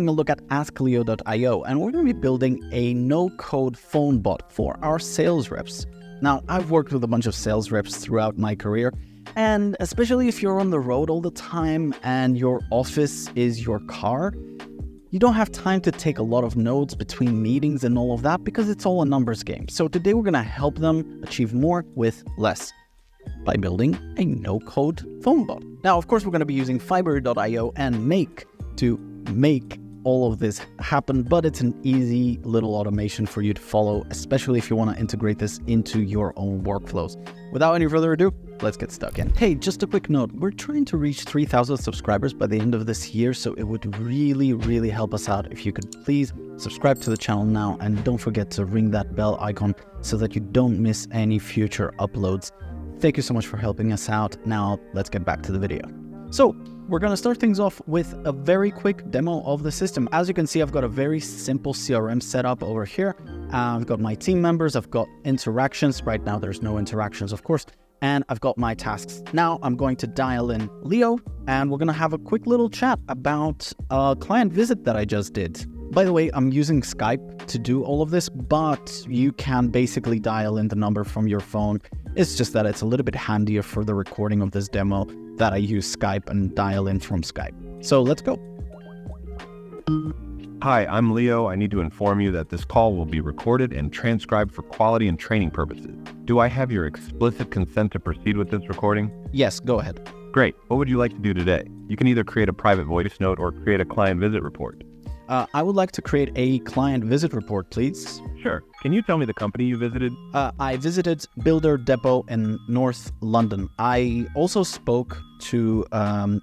A look at AskLeo.io, and we're going to be building a no-code phone bot for our sales reps. Now, I've worked with a bunch of sales reps throughout my career, and especially if you're on the road all the time and your office is your car, you don't have time to take a lot of notes between meetings and all of that because it's all a numbers game. So today we're going to help them achieve more with less by building a no-code phone bot. Now, of course, we're going to be using Fiber.io and Make to make all of this happen, but it's an easy little automation for you to follow, especially if you want to integrate this into your own workflows. Without any further ado, let's get stuck in. Hey, just a quick note. We're trying to reach 3,000 subscribers by the end of this year, so it would really help us out if you could please subscribe to the channel now, and don't forget to ring that bell icon so that you don't miss any future uploads. Thank you so much for helping us out. Now, let's get back to the video. So, we're going to start things off with a very quick demo of the system. As you can see, I've got a very simple CRM setup over here. I've got my team members, I've got interactions. Right now, there's no interactions, of course. And I've got my tasks. Now I'm going to dial in Leo, and we're going to have a quick little chat about a client visit that I just did. By the way, I'm using Skype to do all of this, but you can basically dial in the number from your phone. It's just that it's a little bit handier for the recording of this demo that I use Skype and dial in from Skype. So let's go. Hi, I'm Leo. I need to inform you that this call will be recorded and transcribed for quality and training purposes. Do I have your explicit consent to proceed with this recording? Yes, go ahead. Great. What would you like to do today? You can either create a private voice note or create a client visit report. I would like to create a client visit report, please. Sure. Can you tell me the company you visited? I visited Builder Depot in North London. I also spoke to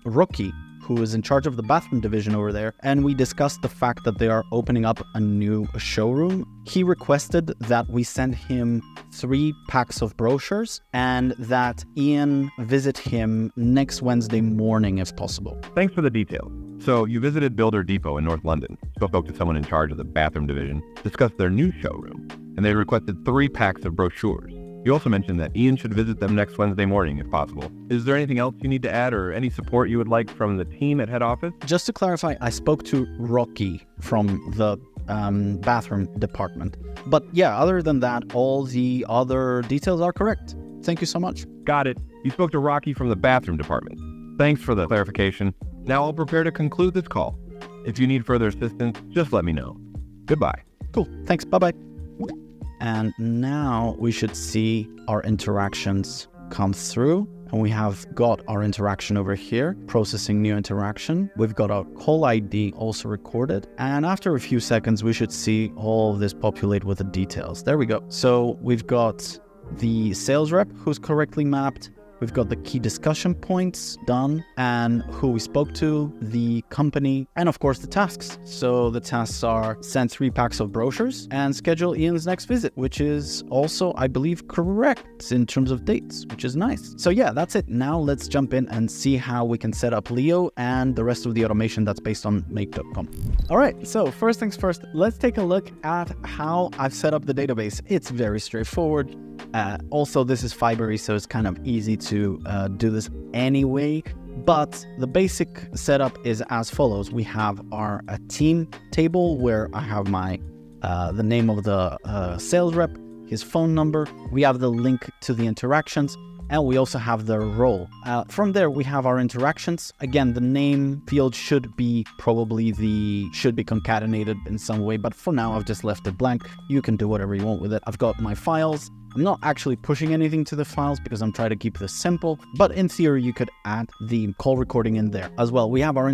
Rocky, who is in charge of the bathroom division over there, and we discussed the fact that they are opening up a new showroom. He requested that we send him 3 packs of brochures and that Ian visit him next Wednesday morning if possible. Thanks for the details. So you visited Builder Depot in North London, spoke to someone in charge of the bathroom division, discussed their new showroom, and they requested 3 packs of brochures. You also mentioned that Ian should visit them next Wednesday morning if possible. Is there anything else you need to add or any support you would like from the team at head office? Just to clarify, I spoke to Rocky from the bathroom department. But yeah, other than that, all the other details are correct. Thank you so much. Got it. You spoke to Rocky from the bathroom department. Thanks for the clarification. Now I'll prepare to conclude this call. If you need further assistance, just let me know. Goodbye. Cool. Thanks. Bye-bye. And now we should see our interactions come through. And we have got our interaction over here, processing new interaction. We've got our call ID also recorded. And after a few seconds, we should see all of this populate with the details. There we go. So we've got the sales rep who's correctly mapped. We've got the key discussion points done and who we spoke to, the company, and of course the tasks. So the tasks are send 3 packs of brochures and schedule Ian's next visit, which is also, I believe, correct in terms of dates, which is nice. So yeah, that's it. Now let's jump in and see how we can set up Leo and the rest of the automation that's based on make.com. All right, so first things first, let's take a look at how I've set up the database. It's very straightforward. Also, this is Fibery, so it's kind of easy to do this anyway. But the basic setup is as follows. We have our team table where I have my the name of the sales rep, his phone number. We have the link to the interactions, and we also have the role. From there, we have our interactions. Again, the name field should be concatenated in some way, but for now, I've just left it blank. You can do whatever you want with it. I've got my files. I'm not actually pushing anything to the files because I'm trying to keep this simple, but in theory, you could add the call recording in there as well. We have our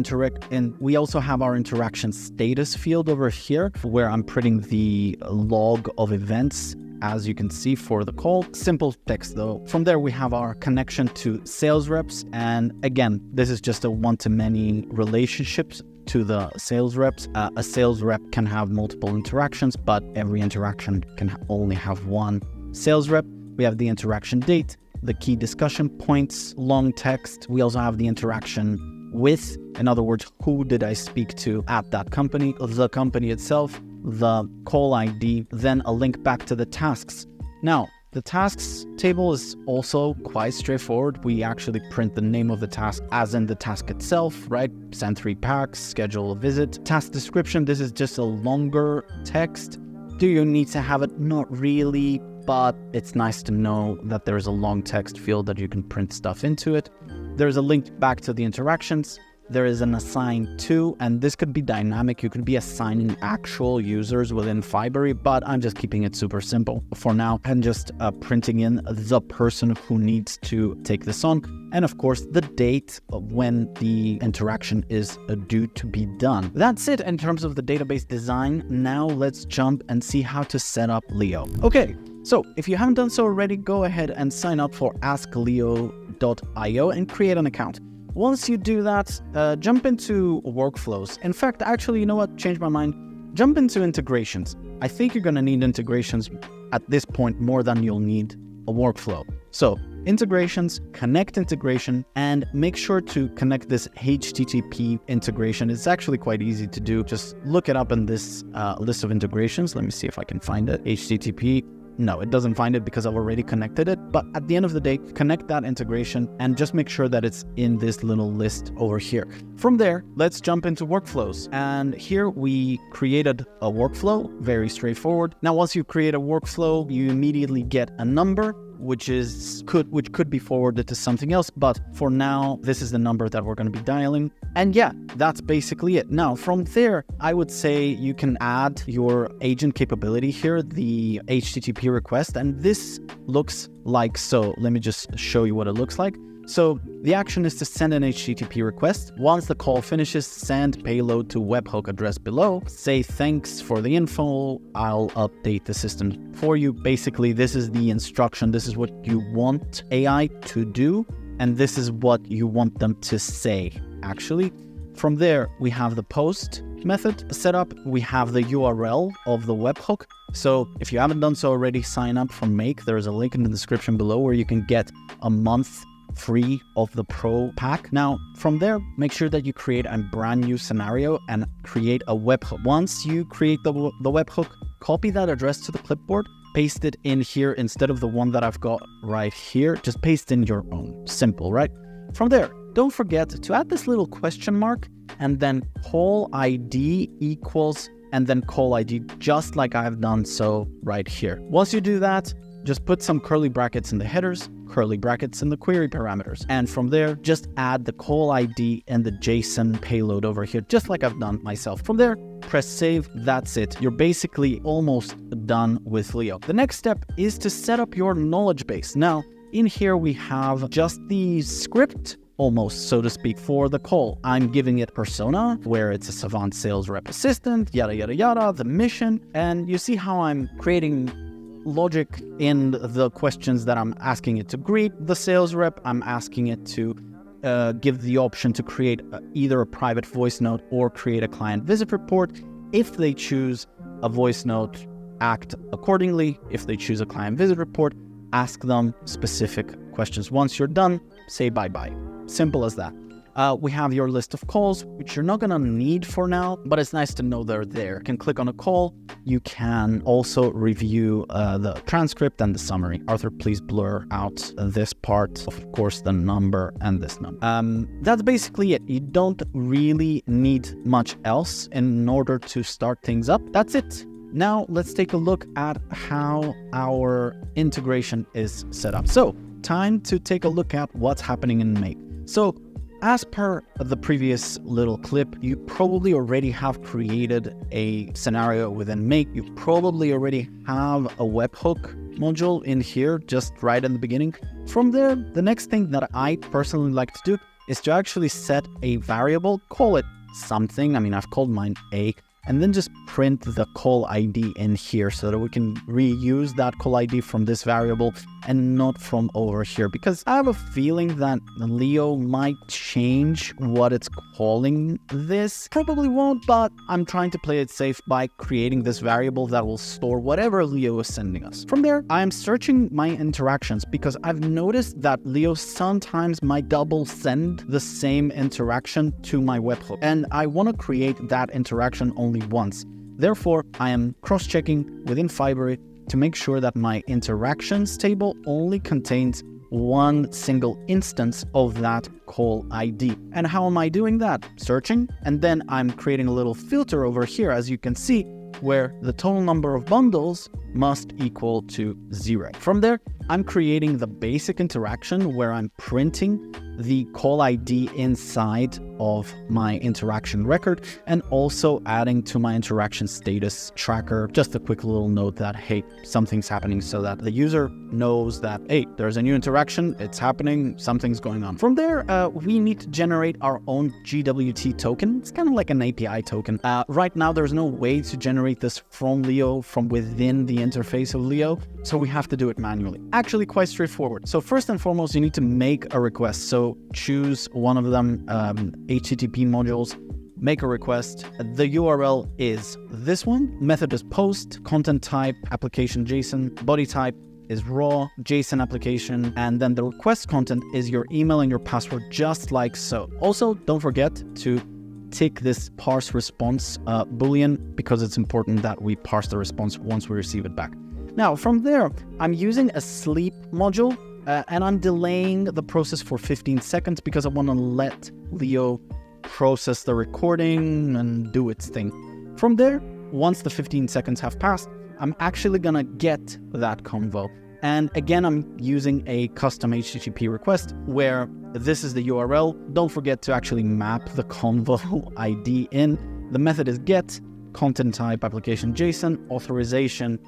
we also have our interaction status field over here where I'm putting the log of events, as you can see, for the call. Simple text though. From there, we have our connection to sales reps. And again, this is just a one-to-many relationships to the sales reps. A sales rep can have multiple interactions, but every interaction can only have one sales rep. We have the interaction date, the key discussion points, long text. We also have the interaction with, in other words, who did I speak to at that company, the company itself, the call ID, then a link back to the tasks. Now, The tasks table is also quite straightforward. We actually print the name of the task as in the task itself, right? Send 3 packs, schedule a visit. Task description, this is just a longer text. Do you need to have it? Not really, but it's nice to know that there is a long text field that you can print stuff into it. There's a link back to the interactions. There is an assign to, and this could be dynamic. You could be assigning actual users within Fibery, but I'm just keeping it super simple for now and just printing in the person who needs to take this on. And of course, the date of when the interaction is due to be done. That's it in terms of the database design. Now let's jump and see how to set up Leo. Okay, so if you haven't done so already, go ahead and sign up for AskLeo.io and create an account. Once you do that, jump into workflows. In fact, actually, you know what? Change my mind. Jump into integrations. I think you're going to need integrations at this point more than you'll need a workflow. So integrations, connect integration, and make sure to connect this HTTP integration. It's actually quite easy to do. Just look it up in this list of integrations. Let me see if I can find it. HTTP. No, it doesn't find it because I've already connected it. But at the end of the day, connect that integration and just make sure that it's in this little list over here. From there, let's jump into workflows. And here we created a workflow, very straightforward. Now, once you create a workflow, you immediately get a number, which could be forwarded to something else. But for now, this is the number that we're going to be dialing. And yeah, that's basically it. Now, from there, I would say you can add your agent capability here, the HTTP request. And this looks like so. Let me just show you what it looks like. So the action is to send an HTTP request. Once the call finishes, send payload to webhook address below. Say thanks for the info. I'll update the system for you. Basically, this is the instruction. This is what you want AI to do. And this is what you want them to say, actually. From there, we have the post method set up. We have the URL of the webhook. So if you haven't done so already, sign up from Make. There is a link in the description below where you can get a month free of the Pro pack. Now, from there, make sure that you create a brand new scenario and create a webhook. Once you create the webhook, copy that address to the clipboard, paste it in here instead of the one that I've got right here. Just paste in your own. Simple, right? From there, don't forget to add this little question mark and then call ID equals and then call ID, just like I've done so right here. Once you do that, just put some curly brackets in the headers, curly brackets in the query parameters. And from there, just add the call ID and the JSON payload over here, just like I've done myself. From there, press save. That's it. You're basically almost done with Leo. The next step is to set up your knowledge base. Now, in here, we have just the script, almost, so to speak, for the call. I'm giving it persona, where it's a Savant sales rep assistant, yada, yada, yada, the mission. And you see how I'm creating logic in the questions that I'm asking it to greet the sales rep. I'm asking it to give the option to create either a private voice note or create a client visit report. If they choose a voice note, act accordingly. If they choose a client visit report, ask them specific questions. Once you're done, say bye-bye. Simple as that. We have your list of calls, which you're not going to need for now, but it's nice to know they're there. You can click on a call. You can also review the transcript and the summary. Arthur, please blur out this part, of course, the number and this number. That's basically it. You don't really need much else in order to start things up. That's it. Now let's take a look at how our integration is set up. So time to take a look at what's happening in Make. So as per the previous little clip, you probably already have created a scenario within Make. You probably already have a webhook module in here, just right in the beginning. From there, the next thing that I personally like to do is to actually set a variable, call it something. I mean, I've called mine A, and then just print the call ID in here so that we can reuse that call ID from this variable and not from over here, because I have a feeling that Leo might change what it's calling this. Probably won't, but I'm trying to play it safe by creating this variable that will store whatever Leo is sending us. From there, I am searching my interactions because I've noticed that Leo sometimes might double send the same interaction to my webhook, and I want to create that interaction only once. Therefore, I am cross-checking within Fibery to make sure that my interactions table only contains one single instance of that call ID. And how am I doing that? Searching, and then I'm creating a little filter over here, as you can see, where the total number of bundles must equal to 0. From there, I'm creating the basic interaction where I'm printing the call ID inside of my interaction record and also adding to my interaction status tracker just a quick little note that, hey, something's happening, so that the user knows that, hey, there's a new interaction, it's happening, something's going on. From there, we need to generate our own GWT token. It's kind of like an API token. Right now, there's no way to generate this from Leo, from within the interface of Leo, so we have to do it manually. Actually, quite straightforward. So first and foremost, you need to make a request. So choose one of them, HTTP modules, make a request. The URL is this one. Method is post, content type, application JSON, body type is raw, JSON application, and then the request content is your email and your password, just like so. Also, don't forget to tick this parse response boolean, because it's important that we parse the response once we receive it back. Now, from there, I'm using a sleep module, and I'm delaying the process for 15 seconds because I want to let Leo process the recording and do its thing. From there, once the 15 seconds have passed, I'm actually going to get that convo. And again, I'm using a custom HTTP request where this is the URL. Don't forget to actually map the convo ID in. The method is get, content type, application JSON, authorization,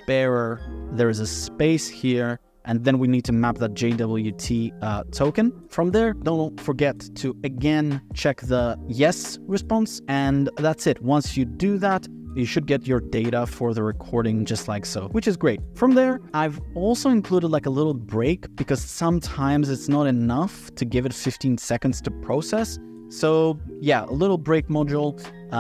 bearer. There is a space here, and then we need to map that JWT token. From there, don't forget to again check the yes response, and that's it. Once you do that, you should get your data for the recording just like so, which is great. From there, I've also included like a little break because sometimes it's not enough to give it 15 seconds to process. So yeah, a little break module,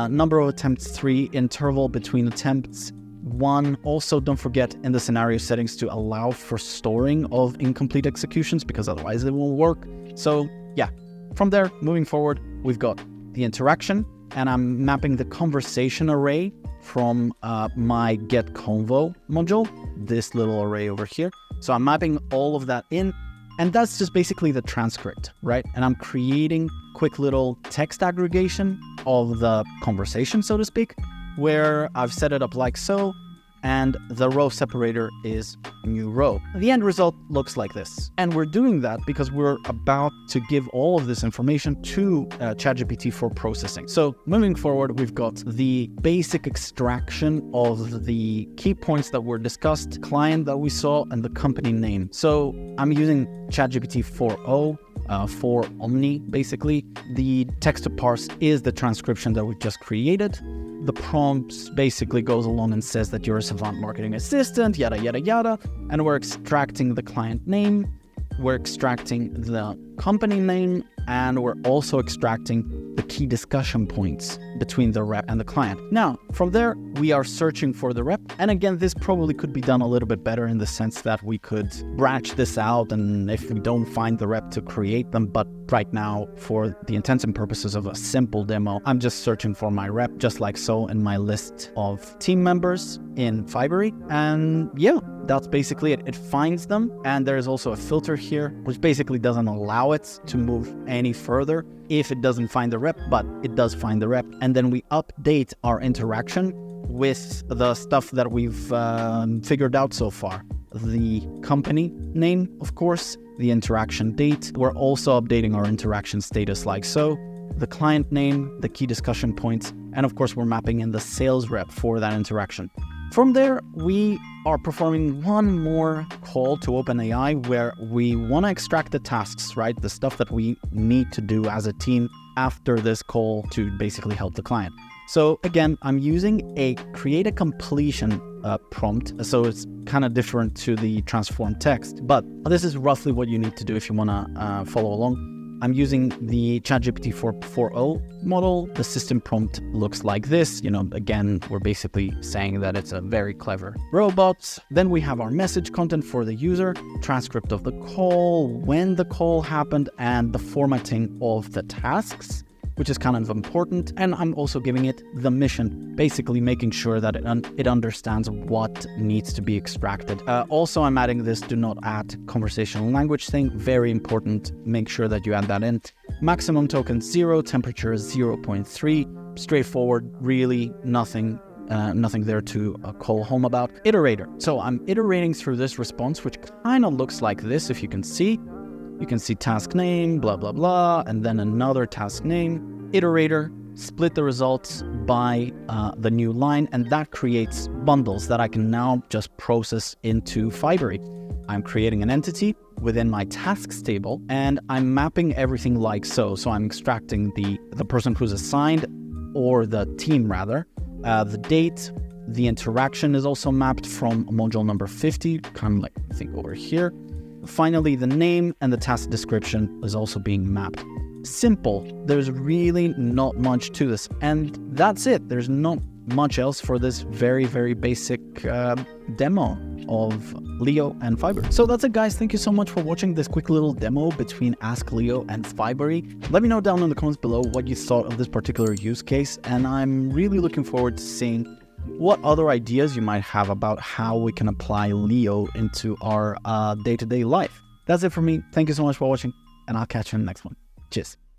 number of attempts 3, interval between attempts 1. Also, don't forget in the scenario settings to allow for storing of incomplete executions because otherwise it won't work. So yeah, from there, moving forward, we've got the interaction, and I'm mapping the conversation array from my get convo module, this little array over here. So I'm mapping all of that in, and that's just basically the transcript, right? And I'm creating quick little text aggregation of the conversation, so to speak, where I've set it up like so, and the row separator is new row. The end result looks like this. And we're doing that because we're about to give all of this information to ChatGPT for processing. So moving forward, we've got the basic extraction of the key points that were discussed, client that we saw, and the company name. So I'm using ChatGPT 4.0 for Omni, basically. The text to parse is the transcription that we just created. The prompts basically goes along and says that you're a Savant marketing assistant, yada, yada, yada. And we're extracting the client name, we're extracting the company name, and we're also extracting the key discussion points between the rep and the client. Now, from there, we are searching for the rep. And again, this probably could be done a little bit better in the sense that we could branch this out, and if we don't find the rep, to create them. But right now, for the intents and purposes of a simple demo, I'm just searching for my rep, just like so, in my list of team members in Fibery. And yeah, that's basically it. It finds them, and there's also a filter here, which basically doesn't allow it to move any further if it doesn't find the rep, but it does find the rep. And then we update our interaction with the stuff that we've figured out so far. The company name, of course, the interaction date. We're also updating our interaction status like so, the client name, the key discussion points, and of course, we're mapping in the sales rep for that interaction. From there, we are performing one more call to OpenAI where we want to extract the tasks, right? The stuff that we need to do as a team after this call to basically help the client. So again, I'm using a create a completion prompt. So it's kind of different to the transform text, but this is roughly what you need to do if you want to follow along. I'm using the ChatGPT 4.0 model. The system prompt looks like this. Again, we're basically saying that it's a very clever robot. Then we have our message content for the user, transcript of the call, when the call happened, and the formatting of the tasks. which is kind of important. And I'm also giving it the mission, basically making sure that it understands what needs to be extracted. Also, I'm adding this do not add conversational language thing. Very important. Make sure that you add that in. Maximum token 0, temperature 0.3. Straightforward, really nothing there to call home about. Iterator. So I'm iterating through this response, which kind of looks like this. If you can see task name, blah, blah, blah, and then another task name. Iterator, split the results by the new line, and that creates bundles that I can now just process into Fibery. I'm creating an entity within my tasks table, and I'm mapping everything like so. So I'm extracting the person who's assigned, or the team rather, the date. The interaction is also mapped from module number 50, kind of like I think over here. Finally, the name and the task description is also being mapped. Simple. There's really not much to this, and that's it. There's not much else for this very, very basic demo of Leo and Fibery. So that's it, guys. Thank you so much for watching this quick little demo between AskLeo and Fibery. Let me know down in the comments below what you thought of this particular use case, and I'm really looking forward to seeing what other ideas you might have about how we can apply Leo into our day-to-day life. That's it for me. Thank you so much for watching, and I'll catch you in the next one. Cheers.